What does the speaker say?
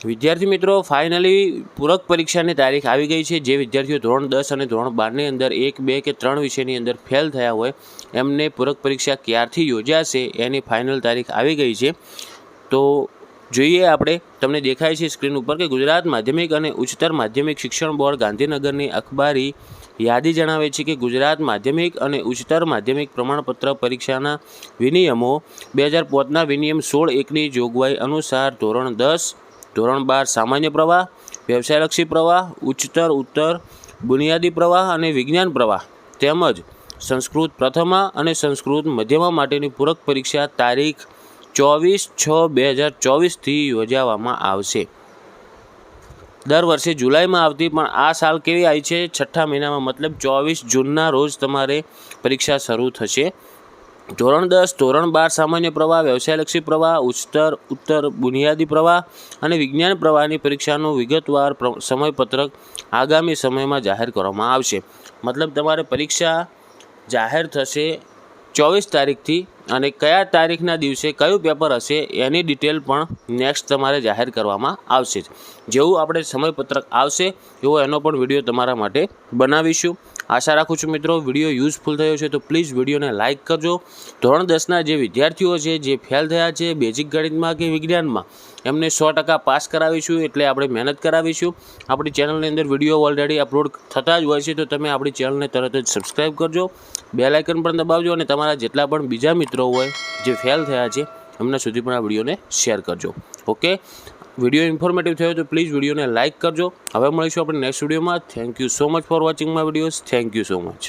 વિદ્યાર્થી મિત્રો ફાઇનલી પૂરક પરીક્ષાની તારીખ આવી ગઈ છે। જે વિદ્યાર્થીઓ ધોરણ 10 અને ધોરણ 12ની અંદર 1, 2 કે 3 વિષયની અંદર ફેલ થયા હોય એમને પૂરક પરીક્ષા ક્યારથી યોજાશે એની ફાઇનલ તારીખ આવી ગઈ છે। તો જોઈએ આપણે, તમને દેખાય છે સ્ક્રીન ઉપર કે ગુજરાત માધ્યમિક અને ઉચ્ચતર માધ્યમિક શિક્ષણ બોર્ડ ગાંધીનગરની અખબારી યાદી જણાવે છે કે ગુજરાત માધ્યમિક અને ઉચ્ચતર માધ્યમિક પ્રમાણપત્ર પરીક્ષાના વિનિયમો 2005ના વિનિયમ 16(1)ની જોગવાઈ અનુસાર ધોરણ 10, ધોરણ 12 સામાન્ય પ્રવાહ, વ્યવસાયલક્ષી પ્રવાહ, ઉચ્ચતર બુનિયાદી પ્રવાહ અને વિજ્ઞાન પ્રવાહ તેમજ સંસ્કૃત પ્રથમા અને સંસ્કૃત મધ્યમા માટેની પૂરક પરીક્ષા તારીખ 24/6/2024થી યોજવામાં આવશે। દર વર્ષે જુલાઈમાં આવતી પણ આ સાલ કેવી આવી છે, છઠ્ઠા મહિનામાં, મતલબ 24 જૂનના રોજ તમારે પરીક્ષા શરૂ થશે। ધોરણ 10, ધોરણ 12 સામાન્ય પ્રવાહ, વ્યવસાયલક્ષી પ્રવાહ, ઉચ્ચતર બુનિયાદી પ્રવાહ અને વિજ્ઞાન પ્રવાહની પરીક્ષાનું વિગતવાર સમયપત્રક આગામી સમયમાં જાહેર કરવામાં આવશે। મતલબ તમારે પરીક્ષા જાહેર થશે 24 તારીખથી અને કયા તારીખના દિવસે કયું પેપર હશે એની ડિટેલ પણ નેક્સ્ટ તમારે જાહેર કરવામાં આવશે। જેવું આપણે સમયપત્રક આવશે એવો એનો પણ વિડીયો તમારા માટે બનાવીશું। આશા રાખું છું મિત્રો વિડીયો યુઝફુલ થયો છે તો પ્લીઝ વિડીયોને લાઇક કરજો। ધોરણ 10ના જે વિદ્યાર્થીઓ છે જે ફેલ થયા છે બેઝિક ગણિતમાં કે વિજ્ઞાનમાં એમને 100% પાસ કરાવીશું, એટલે આપણે મહેનત કરાવીશું। આપણી ચેનલની અંદર વિડીયો ઓલરેડી અપલોડ થતા જ હોય છે, તો તમે આપણી ચેનલને તરત જ સબસ્ક્રાઈબ કરજો, બેલ આઇકન પણ દબાવજો અને તમારા જેટલા પણ બીજા મિત્રો હોય જે ફેલ થયા છે એમના સુધી પણ આ વિડીયોને શેર કરજો। ઓકે, વિડીયો ઇન્ફોર્મેટિવ થયો તો પ્લીઝ વિડીયોને લાઇક કરજો। હવે મળીશું આપણે નેક્સ્ટ વિડીયોમાં। Thank you so much for watching my videos. Thank you so much.